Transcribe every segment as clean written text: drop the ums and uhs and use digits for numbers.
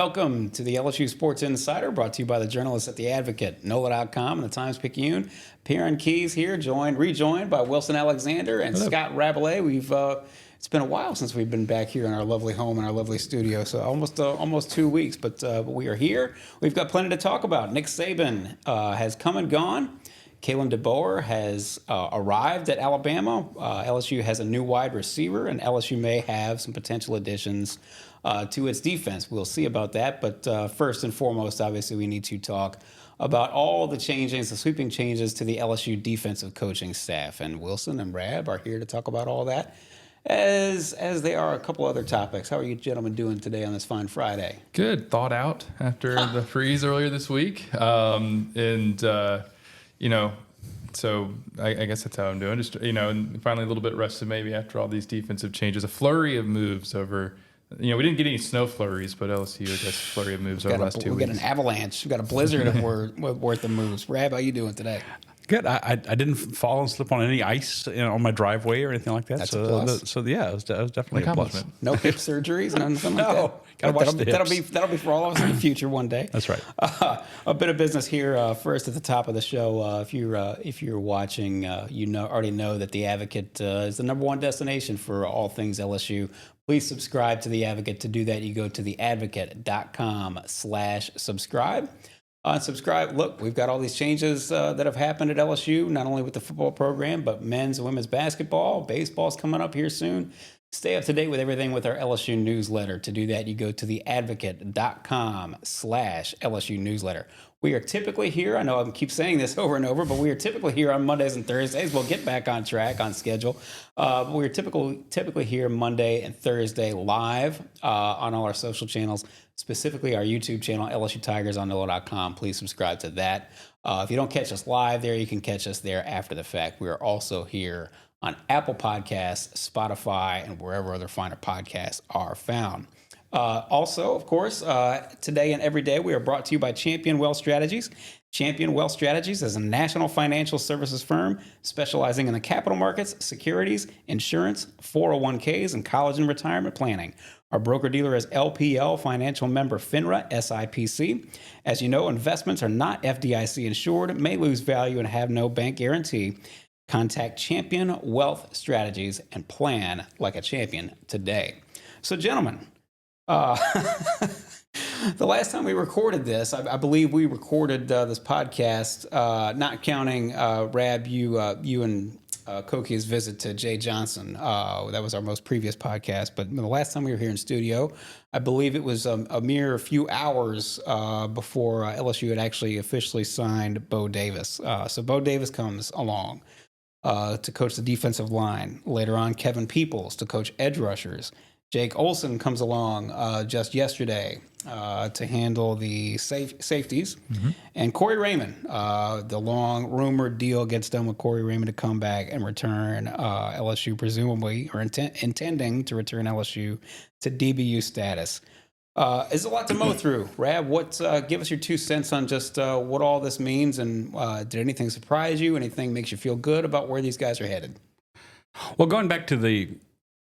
Welcome to the LSU Sports Insider, brought to you by the journalists at The Advocate, NOLA.com, and the Times-Picayune. Perryn Keys here, rejoined by Wilson Alexander and Hello. Scott Rabalais. It's been a while since we've been back here in our lovely home and our lovely studio, so almost 2 weeks, but we are here. We've got plenty to talk about. Nick Saban has come and gone. Kalen DeBoer has arrived at Alabama. LSU has a new wide receiver, and LSU may have some potential additions to its defense. We'll see about that. But first and foremost, obviously, we need to talk about all the changes, the sweeping changes to the LSU defensive coaching staff. And Wilson and Rab are here to talk about all that, as they are a couple other topics. How are you gentlemen doing today on this fine Friday? Good. Thawed out after the freeze earlier this week. So I guess that's how I'm doing. Just, and finally a little bit rested maybe after all these defensive changes. A flurry of moves over, we didn't get any snow flurries, but LSU, I guess, a flurry of moves over the last 2 weeks. We got an avalanche. We got a blizzard worth of moves. Rab, how you doing today? Good. I didn't fall and slip on any ice on my driveway or anything like that. That's a plus. Yeah, it was definitely a plus. No hip surgeries, nothing like that. No, gotta watch the hips. That'll be for all of us in the future one day. That's right. A bit of business here first at the top of the show. If you're watching, already know that The Advocate is the number one destination for all things LSU. Please subscribe to The Advocate. To do that, you go to theadvocate.com/subscribe. Subscribe. Look, we've got all these changes that have happened at LSU, not only with the football program, but men's and women's basketball. Baseball's coming up here soon. Stay up to date with everything with our LSU newsletter. To do that, you go to theadvocate.com/LSU newsletter. We are typically here. I know I keep saying this over and over, but we are typically here on Mondays and Thursdays. We'll get back on track, on schedule. We're typically here Monday and Thursday live on all our social channels, specifically our YouTube channel, LSU Tigers on NOLA.com. Please subscribe to that. If you don't catch us live there, you can catch us there after the fact. We are also here on Apple Podcasts, Spotify, and wherever other finer podcasts are found. Also, of course, today and every day, we are brought to you by Champion Wealth Strategies. Champion Wealth Strategies is a national financial services firm specializing in the capital markets, securities, insurance, 401ks, and college and retirement planning. Our broker-dealer is LPL, financial member FINRA, SIPC. As you know, investments are not FDIC insured, may lose value, and have no bank guarantee. Contact Champion Wealth Strategies and plan like a champion today. So, gentlemen, the last time we recorded this, I believe we recorded this podcast, not counting Rab, you and Koki's visit to Jay Johnson. That was our most previous podcast. But the last time we were here in studio, I believe it was a mere few hours before LSU had actually officially signed Bo Davis. So Bo Davis comes along to coach the defensive line. Later on, Kevin Peoples to coach edge rushers. Jake Olsen comes along just yesterday to handle the safeties. Mm-hmm. And Corey Raymond, the long rumored deal gets done with Corey Raymond to come back and return LSU, presumably, or intending to return LSU to DBU status. There's a lot to mow through. Rab, give us your 2 cents on just what all this means, and did anything surprise you? Anything makes you feel good about where these guys are headed? Well, going back to the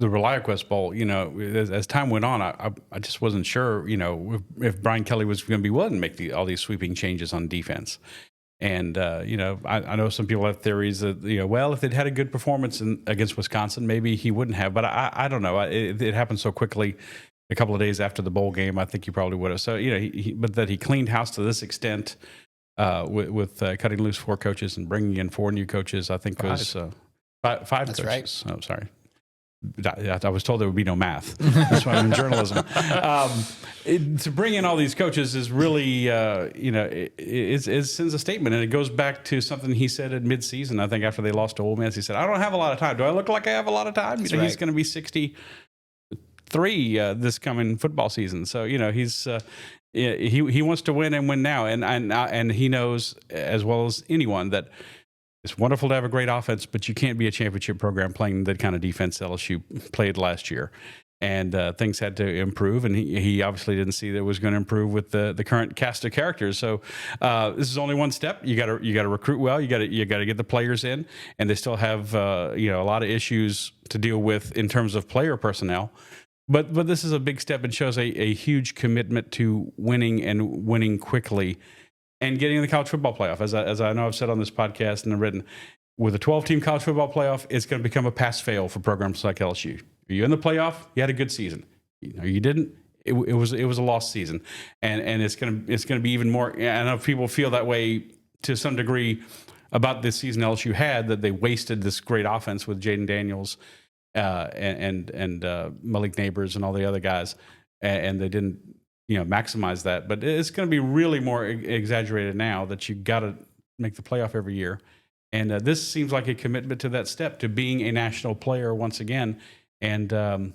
ReliaQuest Bowl, as time went on, I just wasn't sure, if Brian Kelly was going to be willing to make all these sweeping changes on defense. And, I know some people have theories that, if they'd had a good performance against Wisconsin, maybe he wouldn't have. But I don't know. It happened so quickly. A couple of days after the bowl game, I think he probably would have. So, but that he cleaned house to this extent with cutting loose 4 coaches and bringing in 4 new coaches, I think was 5 That's coaches. Right. Oh, sorry. I was told there would be no math. That's why I'm in journalism. To bring in all these coaches is really, it sends a statement. And it goes back to something he said at midseason, I think, after they lost to Ole Miss. He said, I don't have a lot of time. Do I look like I have a lot of time? That's right. He's going to be 63 this coming football season. So, he's he wants to win and win now. And he knows as well as anyone that it's wonderful to have a great offense, but you can't be a championship program playing the kind of defense LSU played last year. And things had to improve, and he obviously didn't see that it was going to improve with the current cast of characters. So this is only one step. You got to recruit well. You got to get the players in, and they still have a lot of issues to deal with in terms of player personnel. But this is a big step and shows a huge commitment to winning and winning quickly and getting in the college football playoff. As I know I've said on this podcast and I've written, with a 12-team college football playoff, it's going to become a pass-fail for programs like LSU. Are you in the playoff? You had a good season. You didn't. It was a lost season, and it's going to be even more. I know people feel that way to some degree about this season LSU had, that they wasted this great offense with Jaden Daniels and Malik Neighbors and all the other guys, and they didn't maximize that. But it's going to be really more exaggerated now that you got to make the playoff every year, and this seems like a commitment to that step, to being a national player once again, and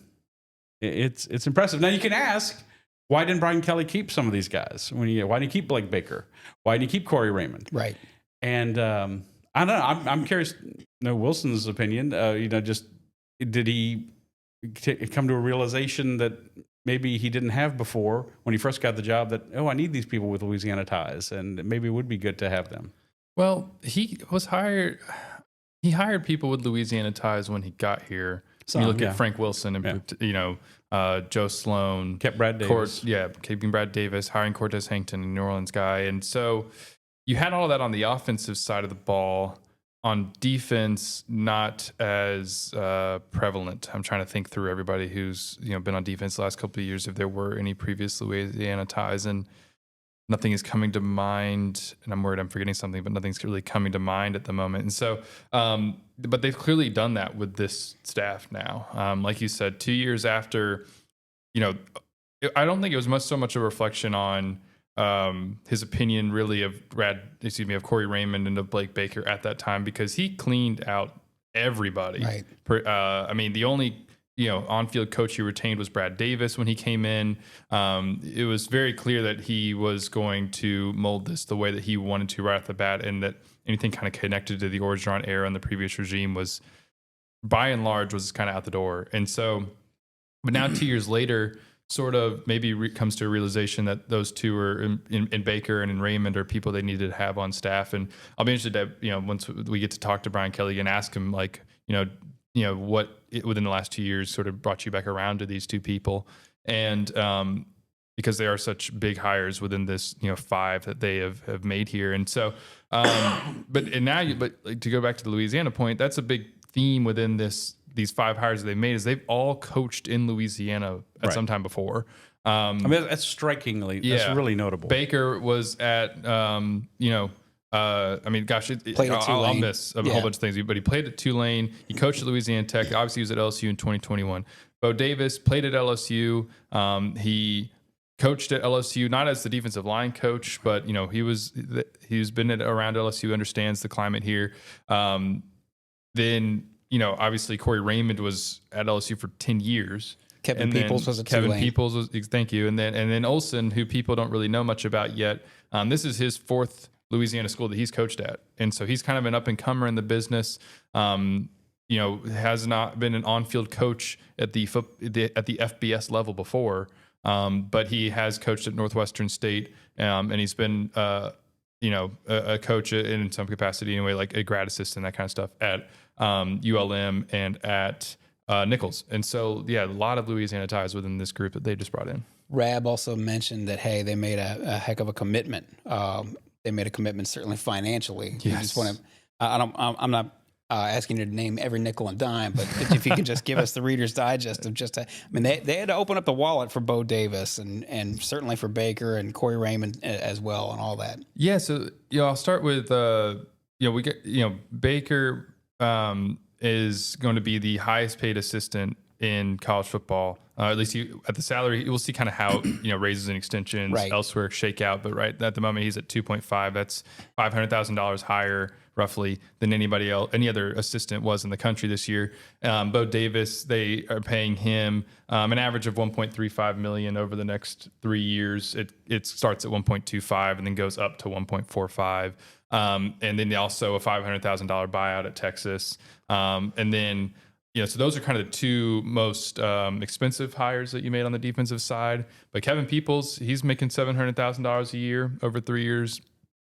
it's impressive. Now you can ask, why didn't Brian Kelly keep some of these guys? Why didn't he keep Blake Baker? Why didn't he keep Corey Raymond? Right. And I don't know. I'm curious to know Wilson's opinion. Just did he come to a realization that maybe he didn't have before when he first got the job, that, I need these people with Louisiana ties, and maybe it would be good to have them? Well, he hired people with Louisiana ties when he got here. So you look at Frank Wilson and Joe Sloan, kept Brad Davis, keeping Brad Davis, hiring Cortez Hankton, a New Orleans guy, and so you had all of that on the offensive side of the ball. On defense, not as prevalent. I'm trying to think through everybody who's been on defense the last couple of years, if there were any previous Louisiana ties, and nothing is coming to mind. And I'm worried I'm forgetting something, but nothing's really coming to mind at the moment. And so, but they've clearly done that with this staff now. Like you said, 2 years after, I don't think it was so much a reflection on his opinion really of Corey Raymond and of Blake Baker at that time, because he cleaned out everybody. Right. The only on-field coach he retained was Brad Davis when he came in. It was very clear that he was going to mold this the way that he wanted to right off the bat, and that anything kind of connected to the Orgeron era and the previous regime was, by and large, was kind of out the door. And so, but now 2 years later, sort of maybe comes to a realization that those two are in Baker and in Raymond are people they needed to have on staff. And I'll be interested to, once we get to talk to Brian Kelly and ask him, like, what within the last 2 years sort of brought you back around to these two people. And because they are such big hires within this, 5 that they have made here. And so, but to go back to the Louisiana point, that's a big theme within these 5 hires that they've made, is they've all coached in Louisiana at some time before. That's strikingly, that's really notable. Baker was at, I'll miss a whole bunch of things, but he played at Tulane. He coached at Louisiana Tech. Obviously, he was at LSU in 2021. Bo Davis played at LSU. He coached at LSU, not as the defensive line coach, but he's been around LSU, understands the climate here. Then obviously Corey Raymond was at LSU for 10 years. Kevin Peoples was at Tulane. Peoples was, thank you. And then Olsen, who people don't really know much about yet. This is his 4th Louisiana school that he's coached at. And so he's kind of an up and comer in the business. Has not been an on-field coach at the FBS level before. But he has coached at Northwestern State. And he's been, a coach in some capacity anyway, like a grad assistant, that kind of stuff at ULM and at Nichols. And so, a lot of Louisiana ties within this group that they just brought in. Rab also mentioned that, hey, they made a heck of a commitment. They made a commitment, certainly financially. Yes. You just want to, I'm not asking you to name every nickel and dime, but if you can just give us the Reader's Digest of they had to open up the wallet for Bo Davis and certainly for Baker and Corey Raymond as well and all that. Yeah. So, I'll start with, we get, Baker, is going to be the highest paid assistant in college football. At least at the salary, we'll see kind of how raises and extensions elsewhere shake out. But right at the moment, he's at 2.5. That's $500,000 higher roughly than any other assistant was in the country this year. Bo Davis, they are paying him an average of $1.35 million over the next 3 years. It starts at 1.25 and then goes up to 1.45. And then also a $500,000 buyout at Texas. And then, so those are kind of the 2 most expensive hires that you made on the defensive side. But Kevin Peoples, he's making $700,000 a year over 3 years.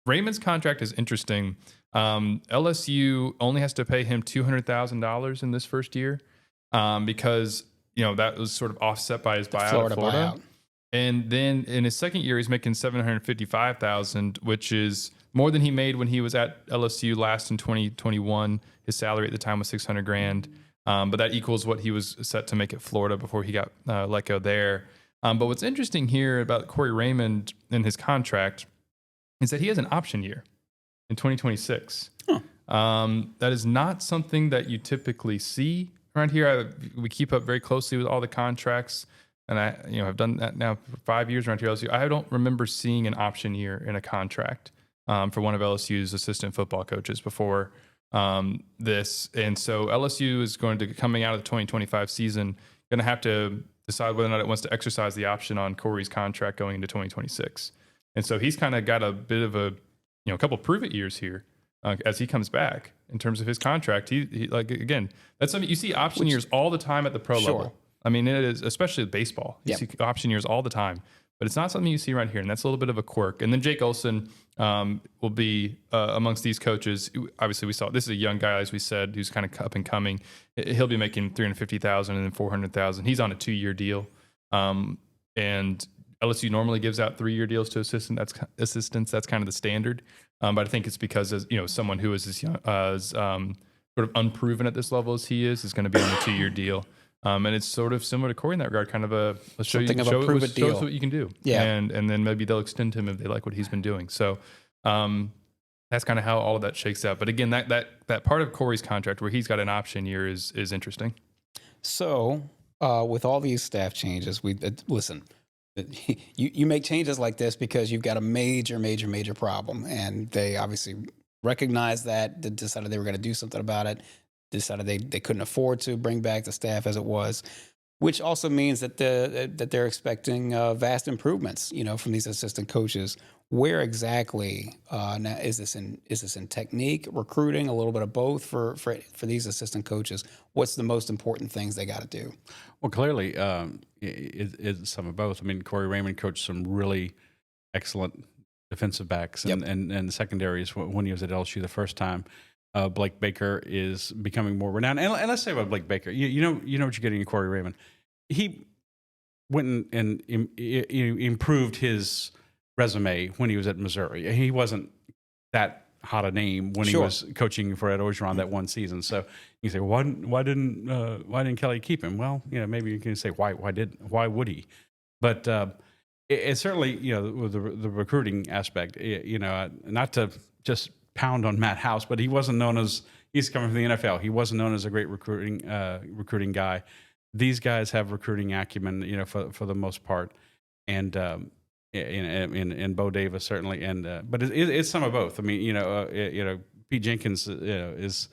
Raymond's contract is interesting. LSU only has to pay him $200,000 in this first year because that was sort of offset by his buyout Florida at Florida. buyout. And then in his second year, he's making $755,000, which is more than he made when he was at LSU last in 2021. His salary at the time was $600,000, but that equals what he was set to make at Florida before he got let go there. But what's interesting here about Corey Raymond and his contract is that he has an option year in 2026. That is not something that you typically see around here. We keep up very closely with all the contracts. And I've done that now for 5 years around here at LSU. I don't remember seeing an option year in a contract for one of LSU's assistant football coaches before this. And so LSU is going to, coming out of the 2025 season, going to have to decide whether or not it wants to exercise the option on Corey's contract going into 2026. And so he's kind of got a bit of a couple prove it years here as he comes back in terms of his contract. He like, again, that's something you see option years all the time at the pro level. I mean, it is, especially with baseball. You see option years all the time, but it's not something you see right here. And that's a little bit of a quirk. And then Jake Olsen will be amongst these coaches. Obviously, we saw this is a young guy, as we said, who's kind of up and coming. He'll be making $350,000 and then $400,000. He's on a 2-year deal. And LSU normally gives out 3-year deals to assistants. That's kind of the standard. But I think it's because, someone who is as young, sort of unproven at this level as he is going to be on a 2-year deal. And it's sort of similar to Corey in that regard, kind of let's show us what you can do. Yeah. And then maybe they'll extend him if they like what he's been doing. So that's kind of how all of that shakes out. But again, that part of Corey's contract where he's got an option year is interesting. So with all these staff changes, listen, you make changes like this because you've got a major problem. And they obviously recognized that, decided they were going to do something about it. Decided they couldn't afford to bring back the staff as it was, which also means that they're expecting vast improvements, from these assistant coaches. Where exactly now is this in technique, recruiting, a little bit of both for these assistant coaches? What's the most important things they got to do? Well, clearly, it's some of both. I mean, Corey Raymond coached some really excellent defensive backs and secondaries when he was at LSU the first time. Blake Baker is becoming more renowned. And let's say about Blake Baker, you know what you're getting in Corey Raymond. He went and improved his resume when he was at Missouri. He wasn't that hot a name when he was coaching for Ed Orgeron that one season. So you say, why didn't Kelly keep him? Well, maybe you can say why would he? But it's certainly the recruiting aspect. Not to just pound on Matt House, but he wasn't known as, he's coming from the NFL. He wasn't known as a great recruiting guy. These guys have recruiting acumen, for the most part, and Bo Davis certainly, but it's some of both. I mean, Pete Jenkins is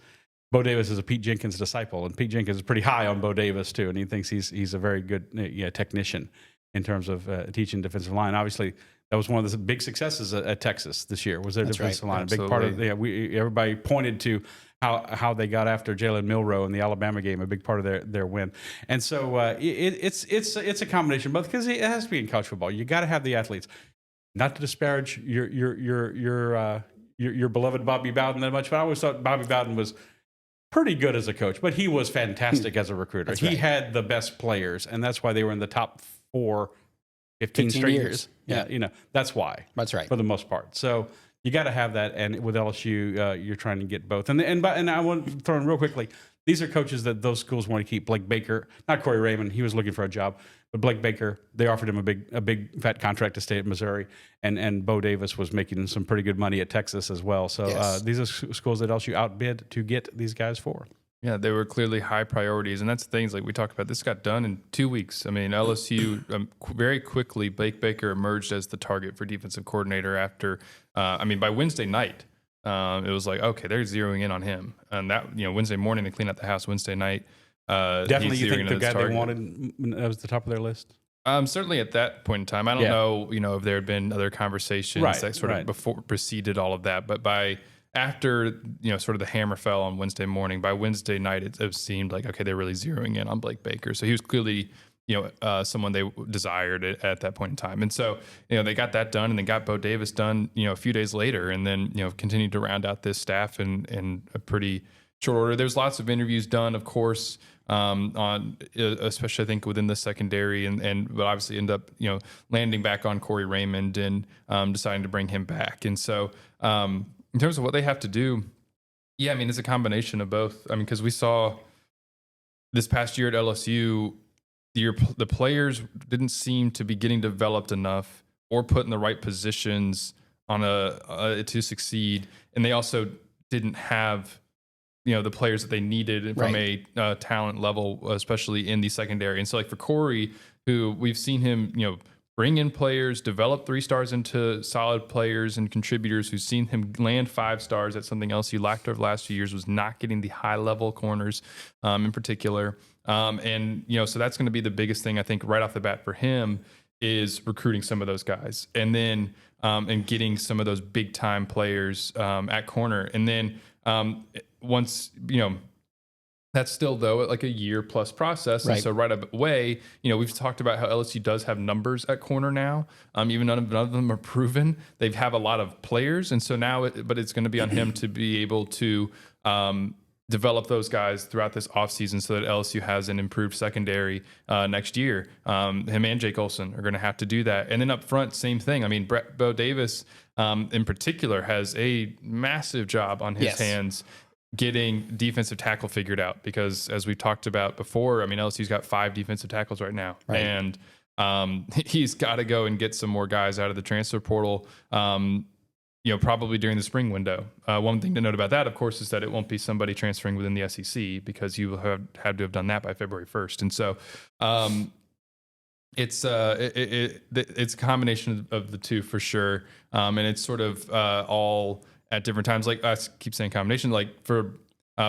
Bo Davis is a Pete Jenkins disciple, and Pete Jenkins is pretty high on Bo Davis too, and he thinks he's a very good technician in terms of teaching defensive line. Obviously, that was one of the big successes at Texas this year, was their defensive line. Absolutely. A big part of everybody pointed to how they got after Jalen Milroe in the Alabama game, a big part of their win. And so it's a combination, but because it has to be in college football, you got to have the athletes. Not to disparage your beloved Bobby Bowden that much, but I always thought Bobby Bowden was pretty good as a coach, but he was fantastic as a recruiter. He had the best players, and that's why they were in the top 15 straight years. Yeah, that's why. That's right. For the most part. So you got to have that, and with LSU, you're trying to get both. And I want to throw in real quickly, these are coaches that those schools want to keep. Blake Baker, not Corey Raymond, he was looking for a job, but Blake Baker, they offered him a big fat contract to stay at Missouri, and Bo Davis was making some pretty good money at Texas as well. So these are schools that LSU outbid to get these guys for. Yeah, they were clearly high priorities, and that's the things like we talked about. This got done in 2 weeks. I mean, LSU very quickly, Blake Baker emerged as the target for defensive coordinator after. By Wednesday night, it was like, okay, they're zeroing in on him, and that Wednesday morning they clean up the house. Wednesday night, definitely, you think the guy they wanted that was the top of their list. Certainly at that point in time, I don't know, if there had been other conversations that sort of preceded all of that, but after sort of the hammer fell on Wednesday morning, by Wednesday night it seemed like, okay, they're really zeroing in on Blake Baker. So he was clearly someone they desired at that point in time. And so they got that done, and then got Bo Davis done a few days later, and then continued to round out this staff in a pretty short order. There's lots of interviews done, of course, on especially I think within the secondary, but obviously end up landing back on Corey Raymond and deciding to bring him back. And so in terms of what they have to do, yeah, I mean it's a combination of both. I mean because we saw this past year at LSU, the players didn't seem to be getting developed enough or put in the right positions on to succeed, and they also didn't have the players that they needed from a talent level, especially in the secondary. And so like for Corey, who we've seen him bring in players, develop 3 stars into solid players and contributors, who've seen him land 5 stars. That's something else he lacked over the last few years, was not getting the high level corners in particular. And so that's going to be the biggest thing I think right off the bat for him, is recruiting some of those guys, and then and getting some of those big time players at corner. And then once that's still though like a year plus process. Right. And so right away, we've talked about how LSU does have numbers at corner now. Even none of them are proven. They have a lot of players, and so now but it's going to be on him to be able to develop those guys throughout this offseason so that LSU has an improved secondary next year. Him and Jake Olsen are going to have to do that. And then up front, same thing. I mean, Bo Davis in particular has a massive job on his hands getting defensive tackle figured out, because as we've talked about before, I mean, LSU's got 5 defensive tackles right now. Right. And he's got to go and get some more guys out of the transfer portal, probably during the spring window. One thing to note about that, of course, is that it won't be somebody transferring within the SEC, because you have had to have done that by February 1st. And so it's a combination of the two for sure. And it's sort of all at different times. Like I keep saying combination, like for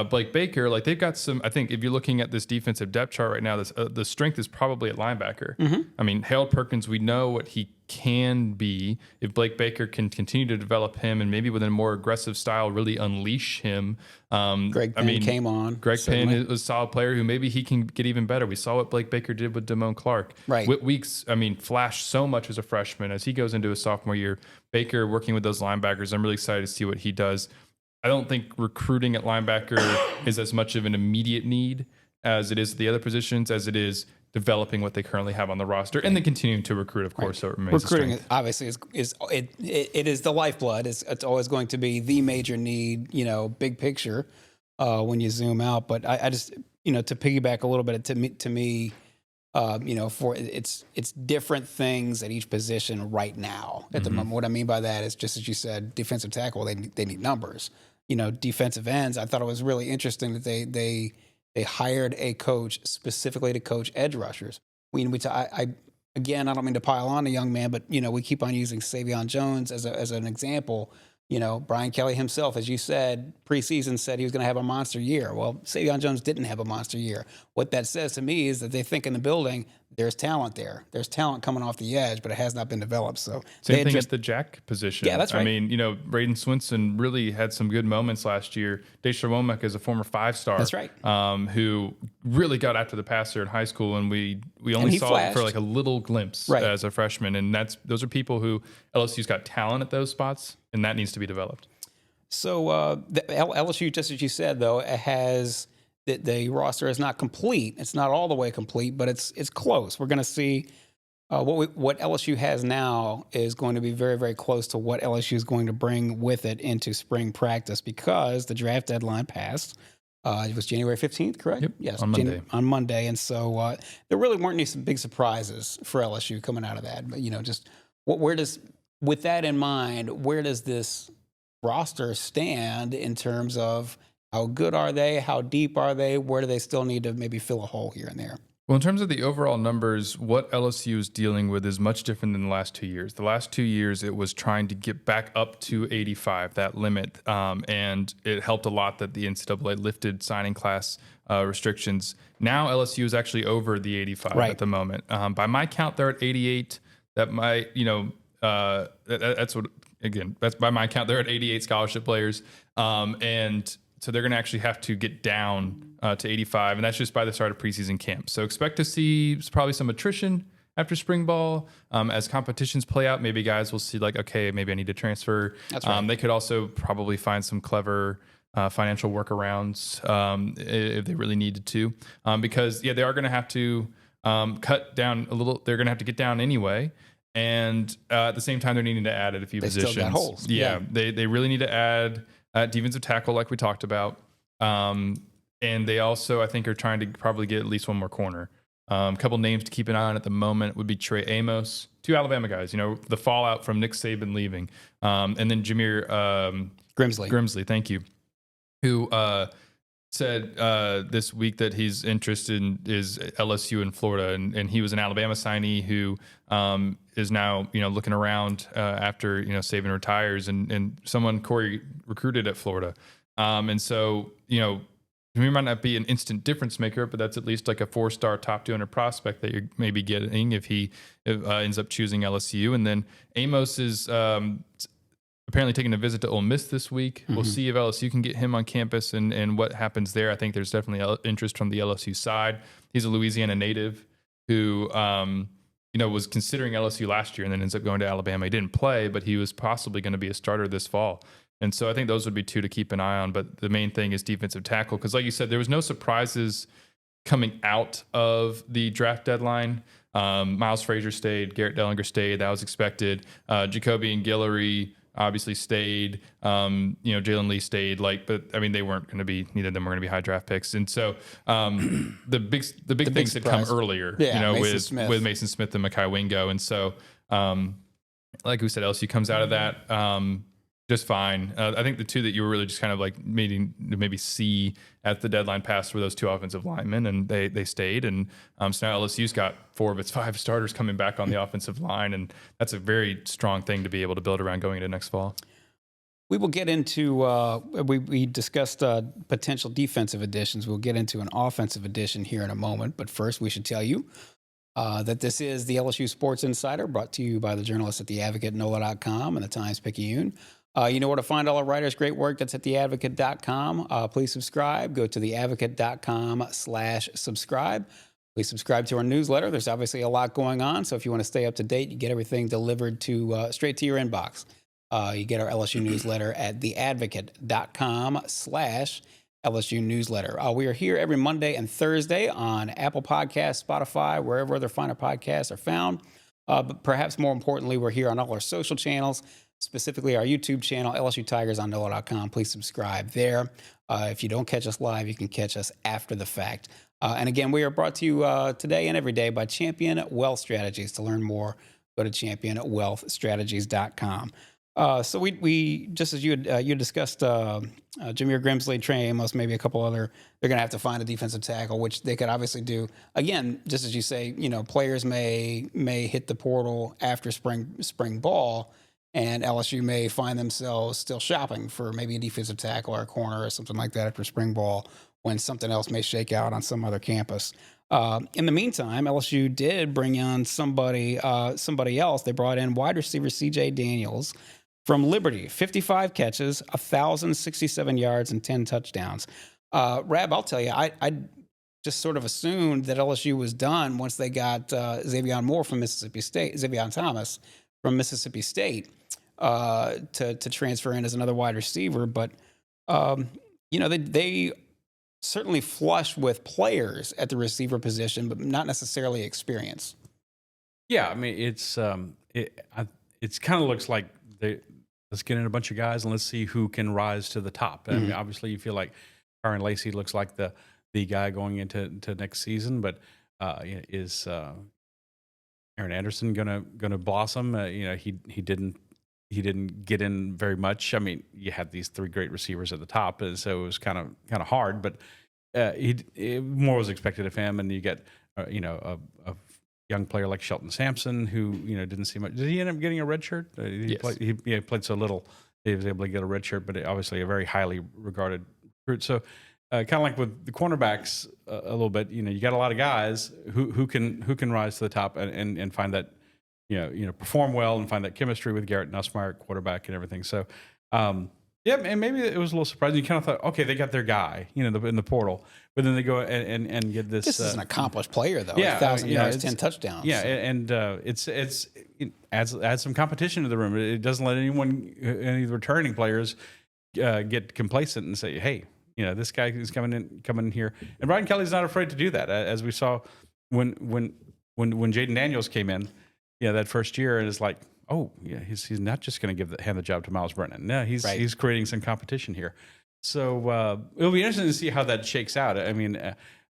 Blake Baker, like they've got some, I think if you're looking at this defensive depth chart right now, the strength is probably at linebacker. Mm-hmm. I mean, Harold Perkins, we know what he can be. If Blake Baker can continue to develop him and maybe with a more aggressive style, really unleash him. Greg Penn came on. Greg Penn is a solid player who maybe he can get even better. We saw what Blake Baker did with Damone Clark. Right. Whit Weeks, flashed so much as a freshman. As he goes into his sophomore year, Baker working with those linebackers, I'm really excited to see what he does. I don't think recruiting at linebacker is as much of an immediate need as it is the other positions, as it is developing what they currently have on the roster, and then continuing to recruit, of course. So it remains recruiting obviously is the lifeblood. It's always going to be the major need, big picture when you zoom out. But I just to piggyback a little bit, to me, for it's different things at each position right now at the moment. What I mean by that is, just as you said, defensive tackle, they need numbers. Defensive ends, I thought it was really interesting that they hired a coach specifically to coach edge rushers. Again, I don't mean to pile on a young man, but we keep on using Savion Jones as an example. Brian Kelly himself, as you said, preseason said he was going to have a monster year. Well, Savion Jones didn't have a monster year. What that says to me is that they think in the building there's talent there. There's talent coming off the edge, but it has not been developed. So same thing at the jack position. Yeah, that's right. I mean, Braden Swinson really had some good moments last year. Deshaun Womack is a former 5-star. That's right. Who really got after the passer in high school, and we only saw it for like a little glimpse as a freshman. And those are people who LSU's got talent at those spots, and that needs to be developed. So the LSU, just as you said, though, it has the roster is not complete. It's not all the way complete, but it's close. We're going to see what LSU has now is going to be very, very close to what LSU is going to bring with it into spring practice, because the draft deadline passed. It was January 15th, correct? Yep, yes, on Monday. On Monday, and so there really weren't any big surprises for LSU coming out of that. But with that in mind, where does this roster stand in terms of how good are they? How deep are they? Where do they still need to maybe fill a hole here and there? Well, in terms of the overall numbers, what LSU is dealing with is much different than the last 2 years. The last 2 years, it was trying to get back up to 85, that limit. And it helped a lot that the NCAA lifted signing class restrictions. Now LSU is actually over the 85 at the moment. By my count, they're at 88. That might, that's what, again, that's by my count, they're at 88 scholarship players. And so they're going to actually have to get down to 85, and that's just by the start of preseason camp. So expect to see probably some attrition after spring ball. As competitions play out, maybe guys will see like, okay, maybe I need to transfer. That's right. They could also probably find some clever financial workarounds if they really needed to, because they are going to have to cut down a little. They're going to have to get down anyway. And at the same time, they're needing to add at a few positions. Still got holes. Yeah, they really need to add defensive tackle, like we talked about. And they also, I think, are trying to probably get at least one more corner. A couple names to keep an eye on at the moment would be Trey Amos, 2 Alabama guys. The fallout from Nick Saban leaving, and then Jameer Grimsley, thank you, who said this week that he's interested in is LSU in Florida, and he was an Alabama signee who is now looking around after Saban retires, and someone Corey recruited at Florida, and so he might not be an instant difference maker, but that's at least like a 4-star top 200 prospect that you're maybe getting if he ends up choosing LSU. And then Amos is apparently taking a visit to Ole Miss this week. Mm-hmm. We'll see if LSU can get him on campus and what happens there. I think there's definitely interest from the LSU side. He's a Louisiana native who, was considering LSU last year and then ends up going to Alabama. He didn't play, but he was possibly going to be a starter this fall. And so I think those would be 2 to keep an eye on. But the main thing is defensive tackle, because like you said, there was no surprises coming out of the draft deadline. Miles Frazier stayed, Garrett Dellinger stayed. That was expected. Jacoby and Guillory obviously stayed. Jalen Lee stayed. But I mean, they weren't going to be. Neither of them were going to be high draft picks. And so the big things had come earlier. With Mason Smith and Mekhi Wingo. And so, like we said, LSU comes out of that just fine. I think the 2 that you were really just kind of like maybe see at the deadline pass were those 2 offensive linemen, and they stayed. And so now LSU's got 4 of its 5 starters coming back on the offensive line, and that's a very strong thing to be able to build around going into next fall. We will get into, we discussed potential defensive additions. We'll get into an offensive addition here in a moment. But first, we should tell you that this is the LSU Sports Insider, brought to you by the journalists at the Advocate, NOLA.com, and the Times-Picayune. You know where to find all our writers' great work. That's at theadvocate.com. Please subscribe. Go to theadvocate.com/subscribe. Please subscribe to our newsletter. There's obviously a lot going on, so if you want to stay up to date, you get everything delivered to straight to your inbox. You get our LSU newsletter at theadvocate.com/LSU newsletter. We are here every Monday and Thursday on Apple Podcasts, Spotify, wherever other finer podcasts are found. But perhaps more importantly, we're here on all our social channels, specifically our YouTube channel, LSU Tigers on NOLA.com. Please subscribe there. If you don't catch us live, you can catch us after the fact. And again, we are brought to you today and every day by Champion Wealth Strategies. To learn more, go to championwealthstrategies.com. So we just as you discussed, Jameer Grimsley, Trey Amos, maybe a couple other, they're going to have to find a defensive tackle, which they could obviously do. Again, just as you say, players may hit the portal after spring ball, and LSU may find themselves still shopping for maybe a defensive tackle or a corner or something like that after spring ball, when something else may shake out on some other campus. In the meantime, LSU did bring on somebody else. They brought in wide receiver C.J. Daniels from Liberty, 55 catches, 1,067 yards, and 10 touchdowns. Rab, I'll tell you, I just sort of assumed that LSU was done once they got Xavier Thomas from Mississippi State to transfer in as another wide receiver. But, they certainly flush with players at the receiver position, but not necessarily experience. Yeah, I mean, it's kind of looks like let's get in a bunch of guys and let's see who can rise to the top. I mean, obviously, you feel like Perryn Lacey looks like the guy going into next season, but is Aaron Anderson gonna blossom? He didn't get in very much. I mean, you had these 3 great receivers at the top, so it was kind of hard. But more was expected of him, and you get a young player like Shelton Sampson, who didn't see much. Did he end up getting a red shirt? Yes. He played so little, he was able to get a red shirt, but obviously a very highly regarded recruit. So kind of like with the cornerbacks a little bit, you got a lot of guys who can rise to the top and find that perform well and find that chemistry with Garrett Nussmeier, quarterback, and everything. So Yeah, and maybe it was a little surprising. You kind of thought, okay, they got their guy, in the portal, but then they go and get this. This is an accomplished player, though. Yeah, 1,000 yards, it's- 10 touchdowns. Yeah, So, and it adds some competition to the room. It doesn't let any of the returning players get complacent and say, hey, this guy is coming in here. And Brian Kelly's not afraid to do that, as we saw when Jaden Daniels came in, that first year, and it's like, oh yeah, he's not just going to hand the job to Miles Brennan. No, he's creating some competition here. So it'll be interesting to see how that shakes out. I mean,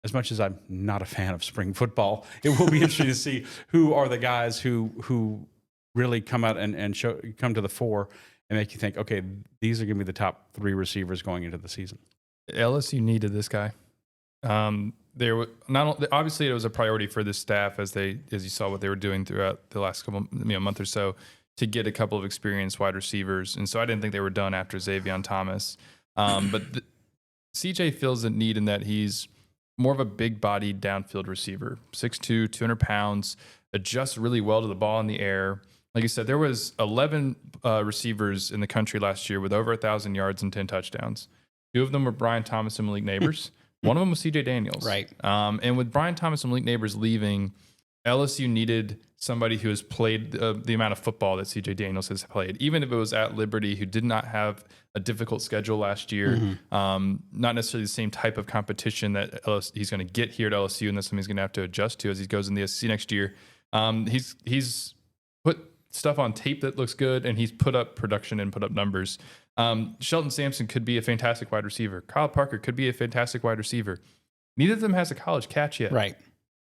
as much as I'm not a fan of spring football, it will be interesting to see who are the guys who really come out and come to the fore and make you think, okay, these are going to be the top 3 receivers going into the season. LSU needed this guy. There were obviously it was a priority for the staff as you saw what they were doing throughout the last couple month or so to get a couple of experienced wide receivers, and so I didn't think they were done after Xavier Thomas. But CJ feels a need in that he's more of a big-bodied downfield receiver, 6'2", 200 pounds, adjusts really well to the ball in the air. Like you said, there was 11 receivers in the country last year with over 1,000 yards and 10 touchdowns. 2 of them were Brian Thomas and Malik Neighbors. One of them was CJ Daniels. Right. And with Brian Thomas and Malik Neighbors leaving, LSU needed somebody who has played the amount of football that CJ Daniels has played, even if it was at Liberty, who did not have a difficult schedule last year. Not necessarily the same type of competition that he's going to get here at LSU, and that's something he's going to have to adjust to as he goes in the SEC next year. He's put stuff on tape that looks good, and he's put up production and put up numbers. Shelton Sampson could be a fantastic wide receiver. Kyle Parker could be a fantastic wide receiver. Neither of them has a college catch yet. right.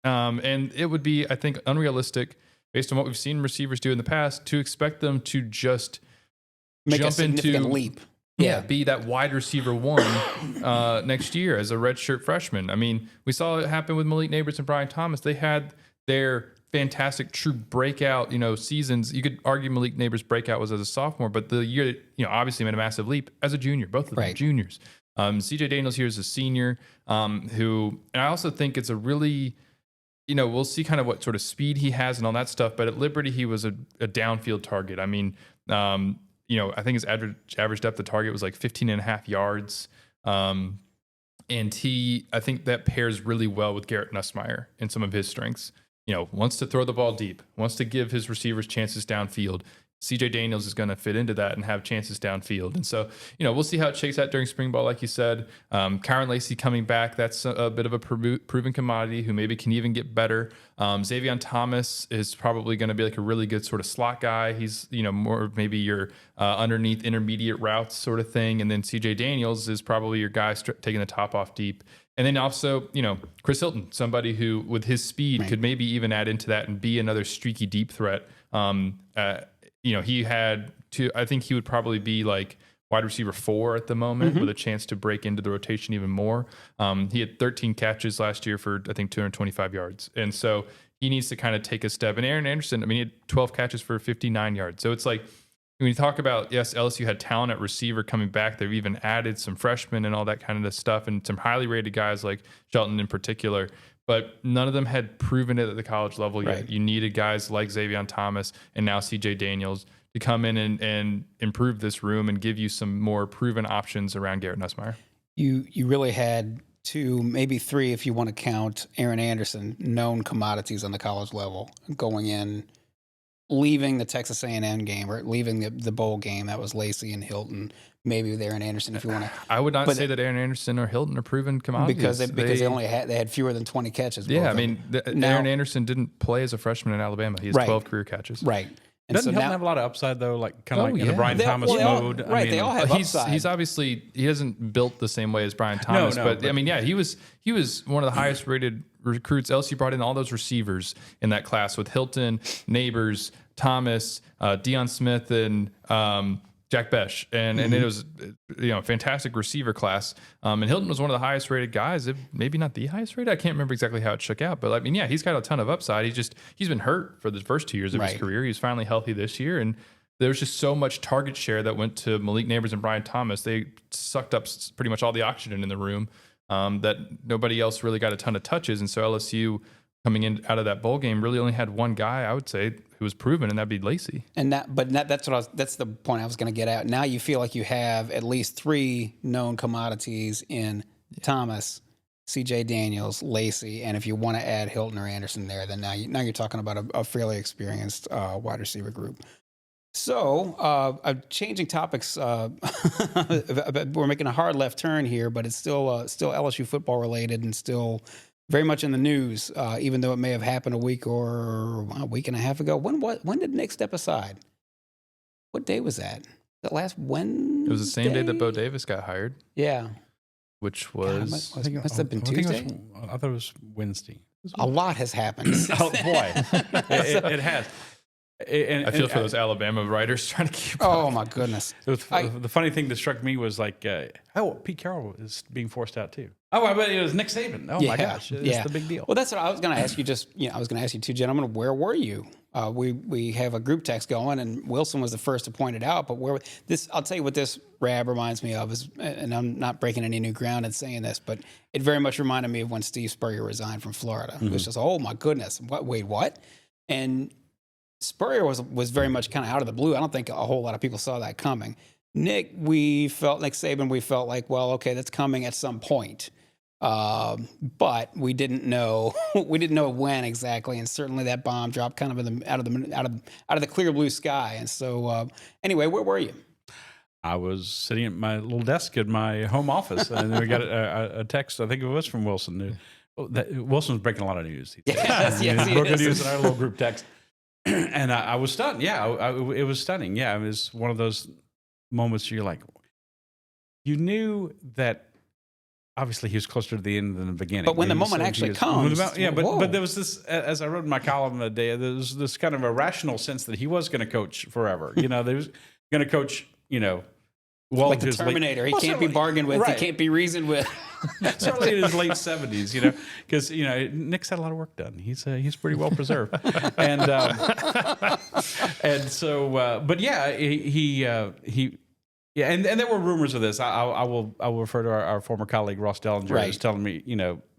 And it would be, I think, unrealistic based on what we've seen receivers do in the past to expect them to just Make a jump significant into leap. be that wide receiver 1 next year as a redshirt freshman. I mean, we saw it happen with Malik Neighbors and Brian Thomas. They had their fantastic true breakout, seasons. You could argue Malik Neighbors' breakout was as a sophomore, but the year, obviously made a massive leap as a junior, both of them Right. juniors. CJ Daniels here is a senior and I also think it's a really, we'll see kind of what sort of speed he has and all that stuff, but at Liberty, he was a downfield target. I mean, I think his average depth of target was like 15 and a half yards. And I think that pairs really well with Garrett Nussmeier and some of his strengths. Wants to throw the ball deep, wants to give his receivers chances downfield. CJ Daniels is going to fit into that and have chances downfield. And so, we'll see how it shakes out during spring ball, like you said. Kyron Lacey coming back, that's a bit of a proven commodity who maybe can even get better. Xavier Thomas is probably going to be like a really good sort of slot guy. He's, more of maybe your underneath intermediate routes sort of thing. And then CJ Daniels is probably your guy taking the top off deep. And then also, Chris Hilton, somebody who with his speed could maybe even add into that and be another streaky deep threat. He had I think he would probably be like wide receiver 4 at the moment with a chance to break into the rotation even more. He had 13 catches last year for, I think, 225 yards. And so he needs to kind of take a step. And Aaron Anderson, he had 12 catches for 59 yards. So it's like, when you talk about, yes, LSU had talent at receiver coming back. They've even added some freshmen and all that kind of stuff and some highly rated guys like Shelton in particular. But none of them had proven it at the college level yet. Right. You needed guys like Xavier Thomas and now CJ Daniels to come in and improve this room and give you some more proven options around Garrett Nussmeier. You really had 2, maybe 3, if you want to count Aaron Anderson, known commodities on the college level, going in, leaving the Texas A&M game or leaving the bowl game. That was Lacey and Hilton. Maybe with Aaron Anderson, if you want to. I would not say that Aaron Anderson or Hilton are proven commodities because they had fewer than 20 catches. Yeah, I mean, Aaron Anderson didn't play as a freshman in Alabama. He has 12 career catches. Right. And Doesn't so Hilton now, have a lot of upside though, like kind of like in the yeah. Brian Thomas mode? Right, they all have upside. He's obviously, he hasn't built the same way as Brian Thomas, but I mean, yeah, he was one of the highest rated recruits. LSU brought in all those receivers in that class with Hilton, Neighbors, Thomas, Deion Smith, and Jack Besh, and it was a fantastic receiver class. And Hilton was one of the highest rated guys, if maybe not the highest rated. I can't remember exactly how it shook out, but I mean, yeah, he's got a ton of upside. He's been hurt for the first 2 years of his career. He's finally healthy this year, and there's just so much target share that went to Malik Neighbors and Brian Thomas. They sucked up pretty much all the oxygen in the room that nobody else really got a ton of touches, and so LSU coming in out of that bowl game really only had one guy, I would say, who was proven, and that'd be Lacey. And that's the point I was going to get at. Now you feel like you have at least 3 known commodities in Thomas, C.J. Daniels, Lacey, and if you want to add Hilton or Anderson there, then now you're talking about a fairly experienced wide receiver group. So, changing topics, we're making a hard left turn here, but it's still LSU football related and still very much in the news, even though it may have happened a week and a half ago. When did Nick step aside? What day was that? That last Wednesday? It was the same day that Bo Davis got hired. Yeah. Which was... God, must have been Tuesday? I thought it was Wednesday. A lot has happened. Oh, boy. It has. I feel for those Alabama writers trying to keep Oh, up. my goodness. The funny thing that struck me was like, Pete Carroll is being forced out too. Oh, I bet it was Nick Saban. Oh, my gosh. It's the big deal. Well, that's what I was going to ask you. I was going to ask you two gentlemen, where were you? We have a group text going, and Wilson was the first to point it out. But I'll tell you what this Rab reminds me of is, and I'm not breaking any new ground in saying this, but it very much reminded me of when Steve Spurrier resigned from Florida. It was just, oh my goodness, wait, what? And Spurrier was very much kind of out of the blue. I don't think a whole lot of people saw that coming. Nick Saban, we felt like, well, okay, that's coming at some point. But we didn't know when exactly, and certainly that bomb dropped kind of out of the clear blue sky. And so, anyway, where were you? I was sitting at my little desk at my home office, and we got a text. I think it was from Wilson. Wilson was breaking a lot of news. Yes, he broke the news in our little group text, and I was stunned. Yeah, it was stunning. Yeah, it was one of those moments where you're like, you knew that. Obviously, he was closer to the end than the beginning. But when the moment actually comes, but there was this. As I wrote in my column the day, there was this kind of a rational sense that he was going to coach forever. There was going to coach. Well, like the Terminator, he can't be bargained with. Right. He can't be reasoned with. Certainly in his late 70s, because Nick's had a lot of work done. He's pretty well preserved, and so, but yeah, he. Yeah, and there were rumors of this. I will refer to our former colleague Ross Dellinger, who was telling me,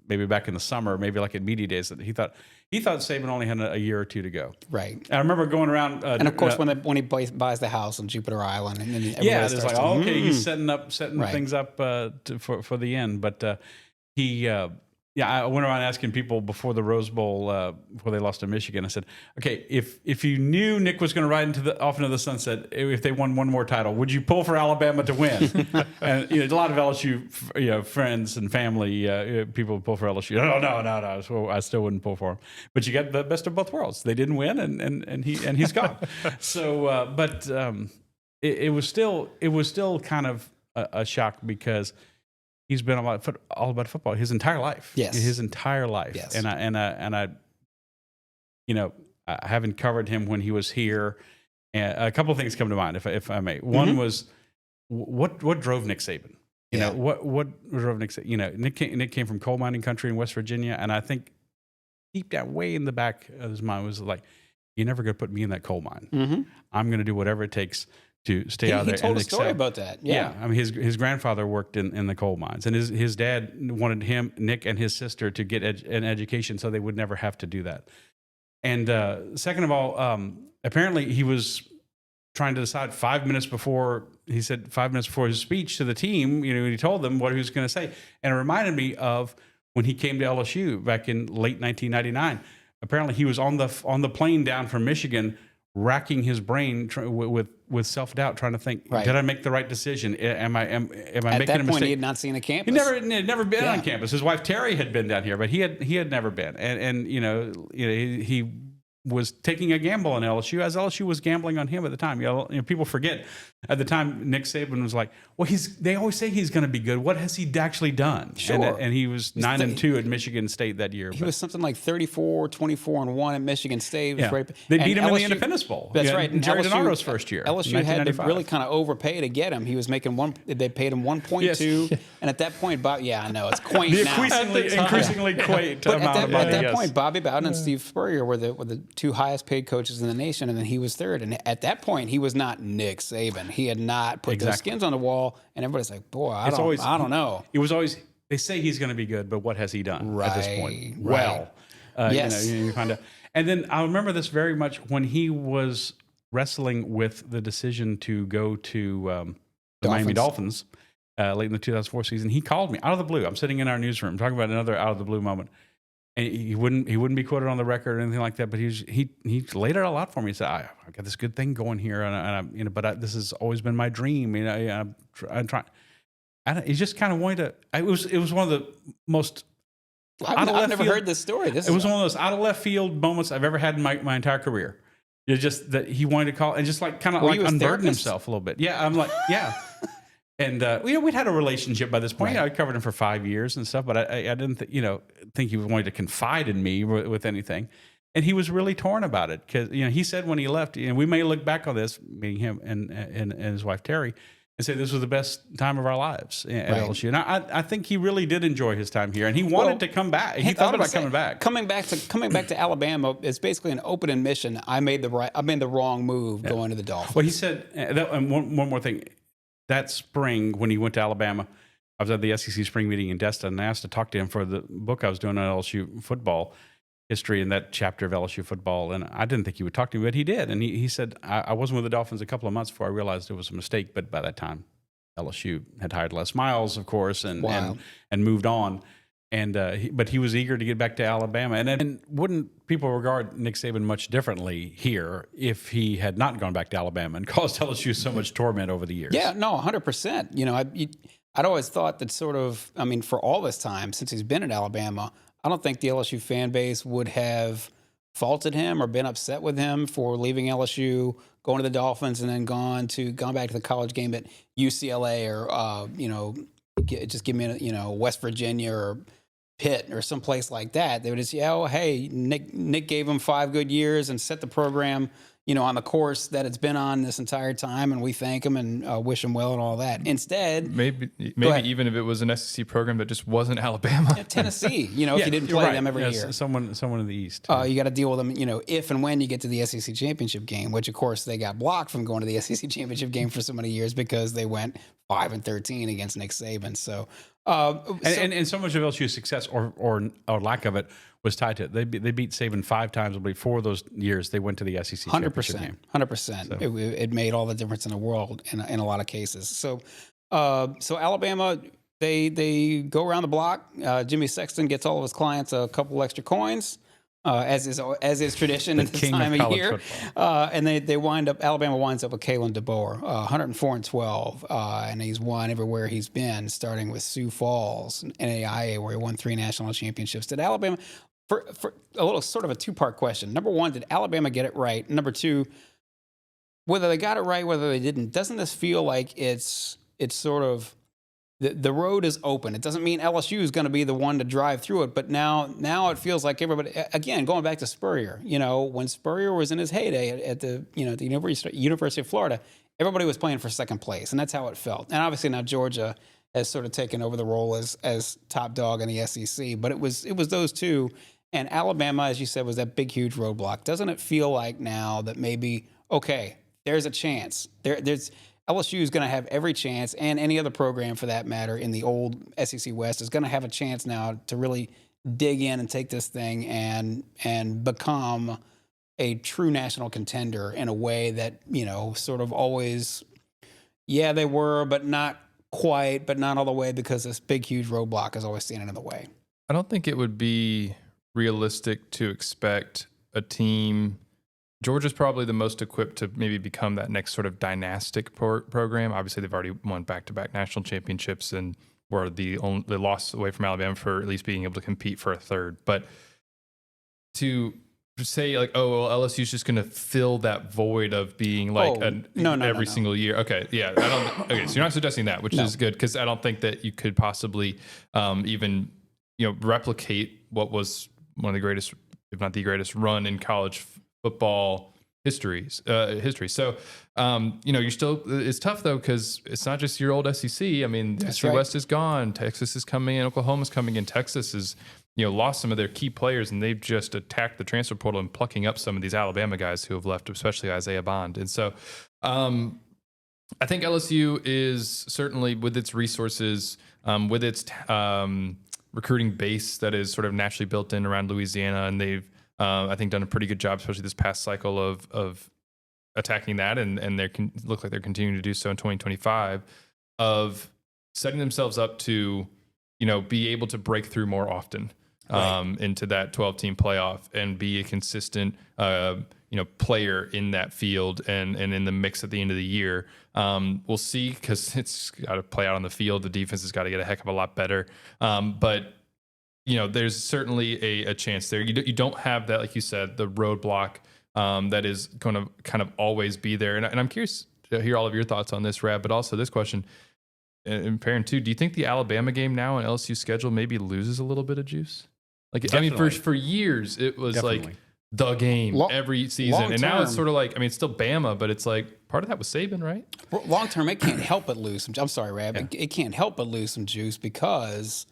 maybe back in the summer, maybe like at media days, that he thought Saban only had a year or two to go. Right. And I remember going around, and of course when he buys the house on Jupiter Island, and then it's like, he's setting things up for the end. But he. I went around asking people before the Rose Bowl, before they lost to Michigan. I said, "Okay, if you knew Nick was going to ride off into the sunset, if they won one more title, would you pull for Alabama to win?" And a lot of LSU, friends and family people would pull for LSU. No. So I still wouldn't pull for him. But you got the best of both worlds. They didn't win, and he's gone. So, but it was still kind of a shock because. He's been all about football his entire life. Yes, his entire life. Yes, and I haven't covered him when he was here. And a couple of things come to mind, if I may. One was what drove Nick Saban. What drove Nick Saban? Nick came from coal mining country in West Virginia, and I think deep down, way in the back of his mind, was like, "You're never going to put me in that coal mine. Mm-hmm. I'm going to do whatever it takes." To stay out there. He told a story about that. Yeah. I mean, his grandfather worked in the coal mines, and his dad wanted Nick, and his sister to get an education so they would never have to do that. And second of all, apparently he was trying to decide 5 minutes before his speech to the team. He told them what he was going to say, and it reminded me of when he came to LSU back in late 1999. Apparently, he was on the plane down from Michigan, racking his brain with self-doubt, trying to think, did I make the right decision? Am I making a mistake? At that point, he had not seen a campus. He had never been on campus. His wife Terry had been down here, but he had never been. And he was taking a gamble on LSU, as LSU was gambling on him at the time. People forget at the time Nick Saban was like, well, they always say he's going to be good. What has he actually done? Sure. And he was 9-2 at Michigan State that year. He was something like 24-1 at Michigan State. Yeah. They beat him in the Independence Bowl. That's right. And Jerry DiNardo's first year. LSU had to really kind of overpay to get him. He was making they paid him 1.2, yes. And at that point, I know it's quaint now. Increasingly quaint but amount of money. At that point, Bobby Bowden and Steve Spurrier were the two highest paid coaches in the nation, and then he was third. And at that point, he was not Nick Saban. He had not put those skins on the wall, and everybody's like, boy, I don't know. It was always, they say he's going to be good, but what has he done at this point? Right. Yes. You find out. And then I remember this very much when he was wrestling with the decision to go to the Miami Dolphins late in the 2004 season. He called me out of the blue. I'm sitting in our newsroom talking about another out of the blue moment. And he wouldn't be quoted on the record or anything like that. But he laid it all out for me. He said, "I got this good thing going here, but this has always been my dream. I'm trying." And he just kind of wanted to. It was one of the most. I've never heard this story. It was one of those out of left field moments I've ever had in my entire career. It's just that he wanted to call and just like kind of like unburden himself a little bit. Yeah, I'm like, yeah. And we'd had a relationship by this point. Right. I covered him for 5 years and stuff, but I didn't think he wanted to confide in me with anything. And he was really torn about it because he said when he left, we may look back on this, meeting him and his wife Terry, and say this was the best time of our lives at LSU. And I think he really did enjoy his time here, and he wanted to come back. He thought about coming back. Coming back to Alabama is basically an open admission. I made the wrong move going to the Dolphins. Well, he said, and one more thing. That spring, when he went to Alabama, I was at the SEC spring meeting in Destin, and I asked to talk to him for the book I was doing on LSU football history and that chapter of LSU football. And I didn't think he would talk to me, but he did. And he said, I wasn't with the Dolphins a couple of months before I realized it was a mistake. But by that time, LSU had hired Les Miles, of course, and moved on. And but he was eager to get back to Alabama. And wouldn't people regard Nick Saban much differently here if he had not gone back to Alabama and caused LSU so much torment over the years? Yeah, no, 100%. I'd always thought that for all this time since he's been at Alabama, I don't think the LSU fan base would have faulted him or been upset with him for leaving LSU, going to the Dolphins, and then gone back to the college game at UCLA or just give me West Virginia or Pitt or someplace like that. They would just hey, Nick gave him 5 good years and set the program on the course that it's been on this entire time, and we thank him and wish him well and all that. Instead, maybe even if it was an SEC program that just wasn't Alabama, Tennessee, if you didn't play them every year, someone in the East, you got to deal with them, if and when you get to the SEC championship game, which of course they got blocked from going to the SEC championship game for so many years because they went 5-13 against Nick Saban. So, and so much of LSU's success or lack of it was tied to it. They beat Saban 5 times. I believe 4 of those years they went to the SEC championship game. 100%. It made all the difference in the world in a lot of cases. So Alabama, they go around the block. Jimmy Sexton gets all of his clients a couple extra coins. As is tradition at this time of year, and Alabama winds up with Kalen DeBoer, 104-12, and he's won everywhere he's been, starting with Sioux Falls, NAIA, where he won 3 national championships. Did Alabama, for a little sort of a 2-part question? Number 1, did Alabama get it right? Number 2, whether they got it right, whether they didn't, doesn't this feel like it's sort of the road is open? It doesn't mean LSU is going to be the one to drive through it, but now it feels like everybody, again, going back to Spurrier, when Spurrier was in his heyday at the University of Florida, everybody was playing for second place, and that's how it felt. And obviously now Georgia has sort of taken over the role as top dog in the SEC, but it was those two, and Alabama, as you said, was that big, huge roadblock. Doesn't it feel like now that maybe, okay, there's a chance. There's LSU is going to have every chance, and any other program for that matter in the old SEC West is going to have a chance now to really dig in and take this thing and become a true national contender in a way that, sort of always, they were, but not quite, but not all the way, because this big, huge roadblock is always standing in the way. I don't think it would be realistic to expect a team. Georgia's probably the most equipped to maybe become that next sort of dynastic program. Obviously, they've already won back-to-back national championships and were they lost away from Alabama for at least being able to compete for a third. But to say like, LSU's just going to fill that void of being like every single year. Okay, yeah, okay, so you're not suggesting that, which is good, because I don't think that you could possibly even replicate what was one of the greatest, if not the greatest, run in college football history. So, you're still, it's tough though, because it's not just your old SEC. I mean, the SEC West is gone. Texas is coming in. Oklahoma's coming in. Texas has, lost some of their key players, and they've just attacked the transfer portal and plucking up some of these Alabama guys who have left, especially Isaiah Bond. And so, I think LSU is certainly, with its resources, with its recruiting base that is sort of naturally built in around Louisiana, and they've I think done a pretty good job, especially this past cycle of attacking that, and they look like they're continuing to do so in 2025, of setting themselves up to, be able to break through more often into that 12-team playoff and be a consistent, player in that field and in the mix at the end of the year. We'll see, because it's got to play out on the field. The defense has got to get a heck of a lot better. But there's certainly a chance there. You don't have that, like you said, the roadblock that is going to kind of always be there. And I'm curious to hear all of your thoughts on this, Rab, but also this question, and Perryn too, do you think the Alabama game now on LSU schedule maybe loses a little bit of juice? Like, Definitely. I mean, for years, it was Definitely. like the game every season. And now it's sort of like, I mean, it's still Bama, but it's like part of that was Saban, right? Long term, it can't help but lose some. I'm sorry, Rab. Yeah. It can't help but lose some juice because,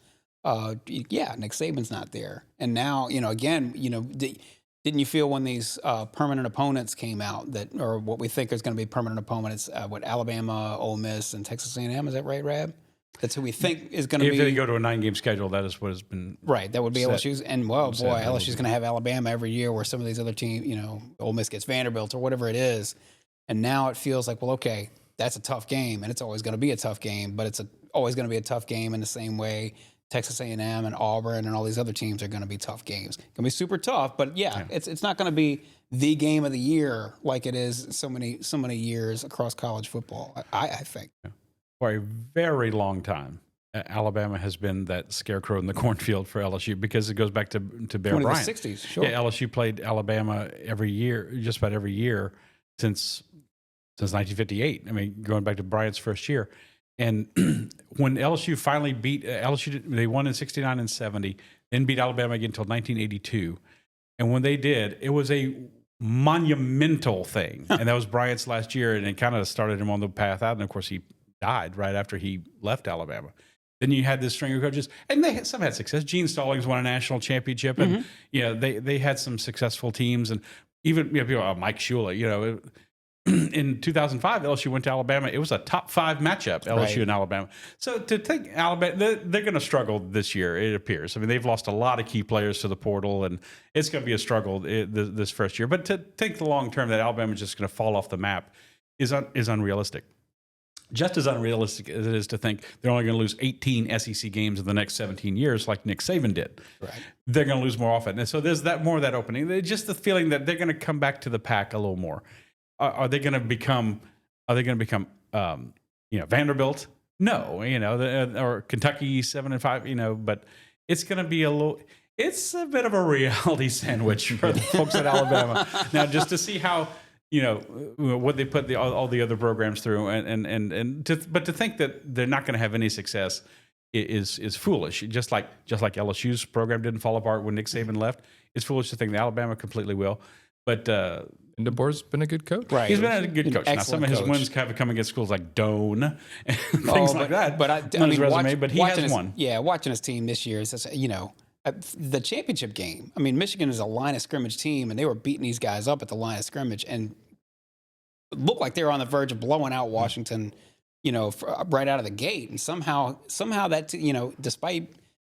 Nick Saban's not there. And now, again, didn't you feel when these permanent opponents came out or what we think is going to be permanent opponents, Alabama, Ole Miss, and Texas A&M? Is that right, Rab? That's who we think is going to be. If they go to a 9-game schedule, that is what has been right. That would be LSU's, and LSU's going to have Alabama every year, where some of these other teams, Ole Miss gets Vanderbilt or whatever it is, and now it feels like, well, okay, that's a tough game, and it's always going to be a tough game, but it's always going to be a tough game in the same way Texas A&M and Auburn and all these other teams are going to be tough games. It's going to be super tough, but it's not going to be the game of the year like it is so many years across college football. I think. Yeah. For a very long time, Alabama has been that scarecrow in the cornfield for LSU, because it goes back to Bear Bryant. The 60s, sure. Yeah, LSU played Alabama every year, just about every year since 1958. I mean, going back to Bryant's first year. And when LSU finally beat LSU, they won in 69 and 70, then beat Alabama again until 1982. And when they did, it was a monumental thing. And that was Bryant's last year, and it kind of started him on the path out. And of course, he died right after he left Alabama. Then you had this string of coaches, and some had success. Gene Stallings won a national championship, and they had some successful teams, and even people, Mike Shula. In 2005, LSU went to Alabama. It was a top 5 matchup, LSU and Alabama. So to think Alabama, they're going to struggle this year, it appears. I mean, they've lost a lot of key players to the portal, and it's going to be a struggle this first year. But to think the long term that Alabama is just going to fall off the map is unrealistic. Just as unrealistic as it is to think they're only going to lose 18 SEC games in the next 17 years, like Nick Saban did. Right. They're going to lose more often. And so there's more of that opening. There's just the feeling that they're going to come back to the pack a little more. Are they going to become Vanderbilt? No, or Kentucky 7-5, but it's going to be it's a bit of a reality sandwich for the folks at Alabama. Now, just to see how, what they put all the other programs through, but to think that they're not going to have any success is foolish. Just like LSU's program didn't fall apart when Nick Saban left, it's foolish to think that Alabama completely will. But and DeBoer's been a good coach. Right. He's been a good coach. Now, some of his wins have come against schools like Doane and things like that. But I mean, resume, but he has won. Yeah, watching his team this year is, the championship game. I mean, Michigan is a line of scrimmage team, and they were beating these guys up at the line of scrimmage, and it looked like they were on the verge of blowing out Washington, right out of the gate. And somehow that, despite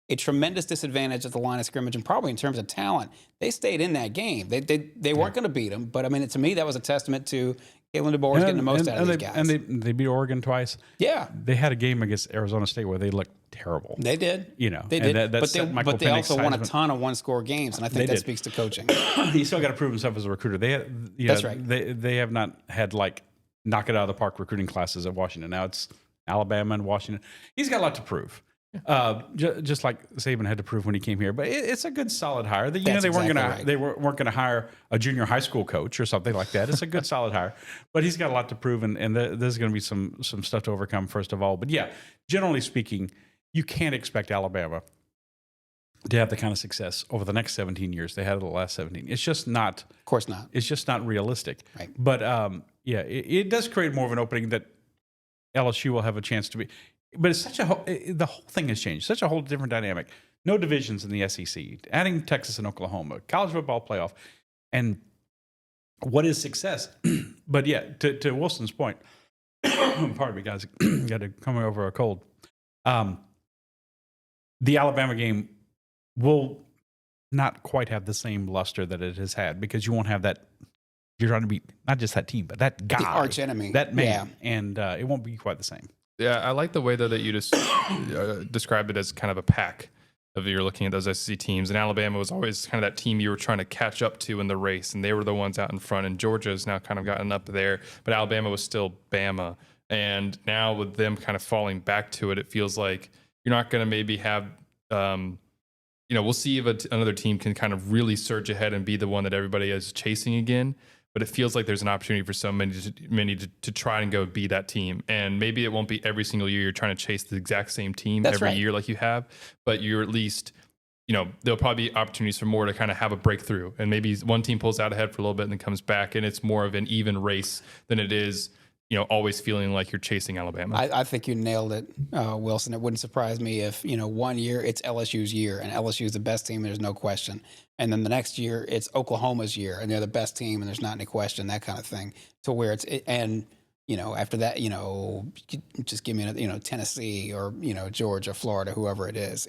a tremendous disadvantage at the line of scrimmage, and probably in terms of talent, they stayed in that game. They weren't going to beat them, but I mean, to me, that was a testament to Kalen DeBoer getting the most out of these guys. And they beat Oregon twice. Yeah, they had a game against Arizona State where they looked terrible. They did. They did. But they also won a ton of one-score games, and I think that speaks to coaching. He still got to prove himself as a recruiter. That's right. They have not had knock it out of the park recruiting classes at Washington. Now it's Alabama and Washington. He's got a lot to prove. Just like Saban had to prove when he came here, but it's a good solid hire. They weren't going to hire a junior high school coach or something like that. It's a good solid hire, but he's got a lot to prove, and there's going to be some stuff to overcome first of all. But yeah, generally speaking, you can't expect Alabama to have the kind of success over the next 17 years they had in the last 17. It's just not. Of course not. It's just not realistic. Right. But it does create more of an opening that LSU will have a chance to be. But it's the whole thing has changed. Such a whole different dynamic. No divisions in the SEC. Adding Texas and Oklahoma, college football playoff, and what is success? But yeah, to Wilson's point, pardon me, guys, got to come over a cold. the Alabama game will not quite have the same luster that it has had because you won't have that. You're trying to beat not just that team, but that guy, the arch enemy, that man, and it won't be quite the same. Yeah, I like the way though that you just described it as kind of a pack of you're looking at those SEC teams, and Alabama was always kind of that team you were trying to catch up to in the race, and they were the ones out in front. And Georgia's now kind of gotten up there, but Alabama was still Bama, and now with them kind of falling back to it, it feels like you're not going to maybe have. We'll see if another team can kind of really surge ahead and be the one that everybody is chasing again. But it feels like there's an opportunity for so many to try and go be that team. And maybe it won't be every single year you're trying to chase the exact same team every year like you have, but you're at least, there'll probably be opportunities for more to kind of have a breakthrough. And maybe one team pulls out ahead for a little bit and then comes back, and it's more of an even race than it is, always feeling like you're chasing Alabama. I think you nailed it, Wilson. It wouldn't surprise me if, 1 year it's LSU's year and LSU is the best team, there's no question. And then the next year it's Oklahoma's year and they're the best team and there's not any question, that kind of thing. To where after that, just give me, Tennessee or, Georgia, Florida, whoever it is.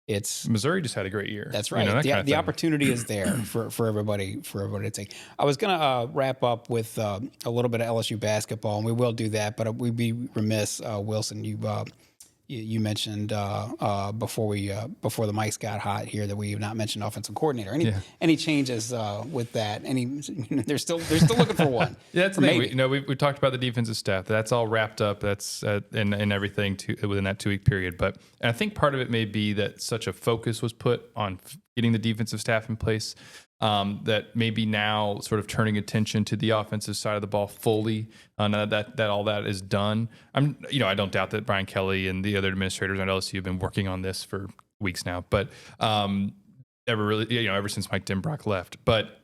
It's Missouri just had a great year. That's right. The opportunity is there for everybody to take. I was going to wrap up with a little bit of LSU basketball, and we will do that. But we'd be remiss, Wilson. You mentioned before the mics got hot here that we have not mentioned offensive coordinator. Any changes with that? They're still looking for one. Yeah, that's the thing. We talked about the defensive staff. That's all wrapped up. That's in everything within that 2 week period. But I think part of it may be that such a focus was put on getting the defensive staff in place. That maybe now sort of turning attention to the offensive side of the ball fully. Now that all that is done, I don't doubt that Brian Kelly and the other administrators at LSU have been working on this for weeks now. But ever since Mike Denbrock left. But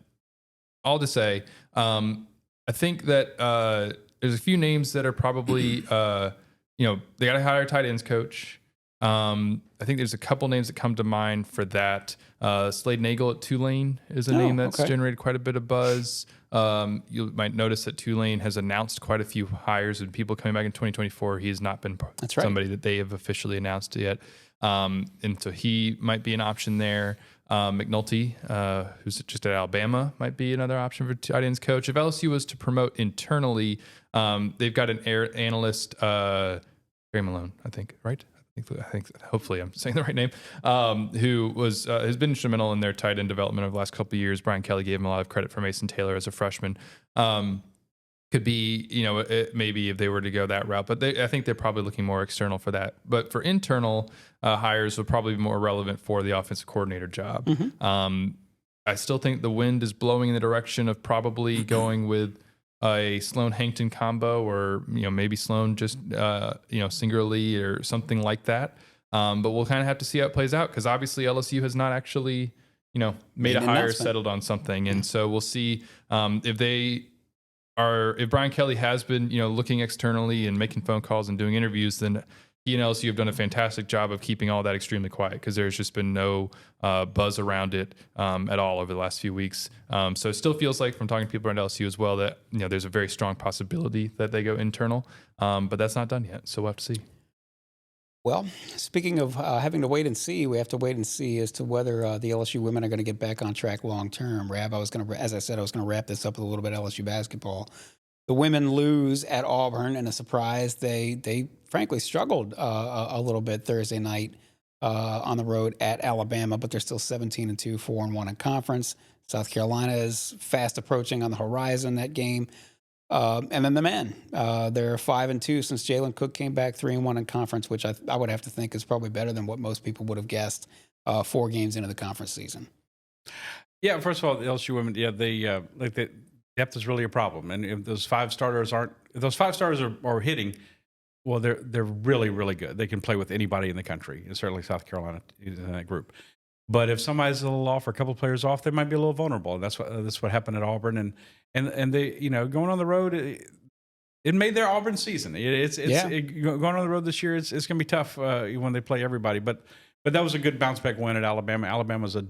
all to say, I think that there's a few names that are probably they got to hire a tight ends coach. I think there's a couple names that come to mind for that. Slade Nagel at Tulane is a name that's generated quite a bit of buzz. You might notice that Tulane has announced quite a few hires and people coming back in 2024. He has not been somebody that they have officially announced yet. And so he might be an option there. McNulty, who's just at Alabama, might be another option for tight ends coach. If LSU was to promote internally, they've got an analyst, Barry Malone, I think, right? I think hopefully I'm saying the right name, who has been instrumental in their tight end development over the last couple of years. Brian Kelly gave him a lot of credit for Mason Taylor as a freshman. Could be, maybe if they were to go that route, but I think they're probably looking more external for that. But for internal hires would probably be more relevant for the offensive coordinator job. Mm-hmm. I still think the wind is blowing in the direction of probably going with a Sloan Hankton combo, or maybe Sloan just singularly or something like that. But we'll kind of have to see how it plays out, because obviously LSU has not actually made a hire, settled on something, and so we'll see if Brian Kelly has been looking externally and making phone calls and doing interviews, then he and LSU have done a fantastic job of keeping all that extremely quiet, because there's just been no buzz around it at all over the last few weeks. So it still feels like, from talking to people around LSU as well, that there's a very strong possibility that they go internal, but that's not done yet. So we'll have to see. Well, speaking of having to wait and see, we have to wait and see as to whether the LSU women are going to get back on track long term. Rab, as I said, I was going to wrap this up with a little bit of LSU basketball. The women lose at Auburn in a surprise. They frankly struggled a little bit Thursday night on the road at Alabama, but they're still 17-2, 4-1 in conference. South Carolina is fast approaching on the horizon, that game. And then the men, they're 5-2 since Jalen Cook came back, 3-1 in conference, which I would have to think is probably better than what most people would have guessed 4 games into the conference season. Yeah, first of all, the LSU women, depth is really a problem, and if those 5 starters are hitting, well, they're really, really good. They can play with anybody in the country, and certainly South Carolina is in that group. But if somebody's a little off or a couple of players off, they might be a little vulnerable, and that's what happened at Auburn. And they going on the road, it made their Auburn season. Going on the road this year, it's going to be tough when they play everybody. But that was a good bounce back win at Alabama. Alabama's a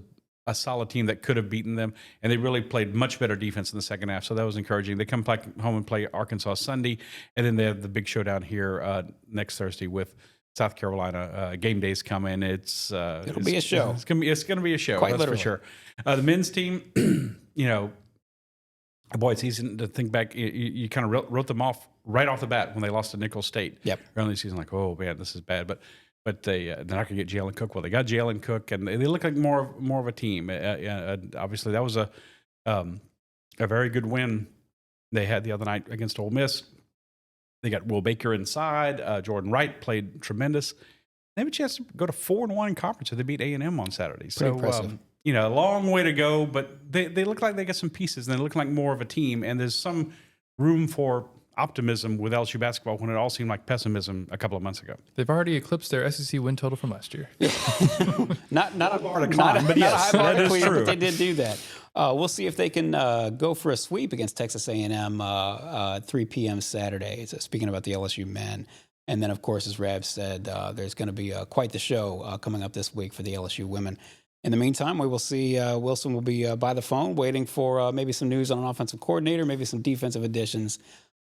solid team that could have beaten them, and they really played much better defense in the second half, so that was encouraging. They come back home and play Arkansas Sunday, and then they have the big showdown here next Thursday with South Carolina. Game day's coming. It'll be a show. It's gonna be a show. Quite that's literally. for sure. The men's team, boy, it's easy to think back. You kind of wrote them off right off the bat when they lost to Nicholls State. Yep. Early in the season, like, oh man, this is bad. But they're not going to get Jalen Cook. Well, they got Jalen Cook, and they look like more of a team. Obviously, that was a very good win they had the other night against Ole Miss. They got Will Baker inside. Jordan Wright played tremendous. They have a chance to go to 4-1 in conference if they beat A&M on Saturday. So, impressive. a long way to go, but they look like they got some pieces, and they look like more of a team. And there's some room for optimism with LSU basketball when it all seemed like pessimism a couple of months ago. They've already eclipsed their SEC win total from last year. Not a bar to climb, climb, but not yes, a high bar that to is clear, true. but they did do that. We'll see if they can go for a sweep against Texas A&M 3 p.m. Saturday. So speaking about the LSU men. And then, of course, as Rav said, there's going to be quite the show coming up this week for the LSU women. In the meantime, we will see Wilson will be by the phone waiting for maybe some news on an offensive coordinator, maybe some defensive additions.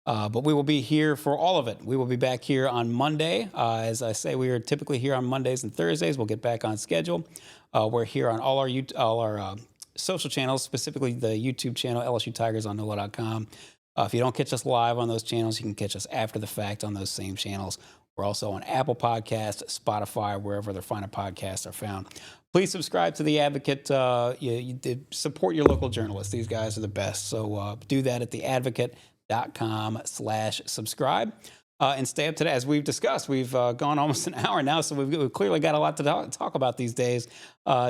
But we will be here for all of it. We will be back here on Monday. As I say, we are typically here on Mondays and Thursdays. We'll get back on schedule. We're here on all our social channels, specifically the YouTube channel, LSU Tigers on NOLA.com. If you don't catch us live on those channels, you can catch us after the fact on those same channels. We're also on Apple Podcasts, Spotify, wherever their finer podcasts are found. Please subscribe to The Advocate. Support your local journalists. These guys are the best. So do that at theadvocate.com/subscribe. And stay up to date. As we've discussed, we've gone almost an hour now, so we've clearly got a lot to talk about these days.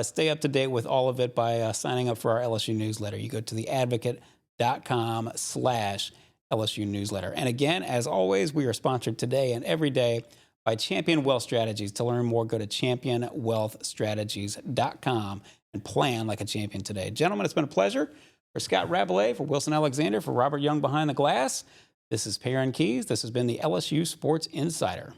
Stay up to date with all of it by signing up for our LSU newsletter. You go to theadvocate.com/LSU newsletter. And again, as always, we are sponsored today and every day by Champion Wealth Strategies. To learn more, go to championwealthstrategies.com and plan like a champion today. Gentlemen, it's been a pleasure. For Scott Rabalais, for Wilson Alexander, for Robert Young behind the glass, this is Perryn Keys. This has been the LSU Sports Insider.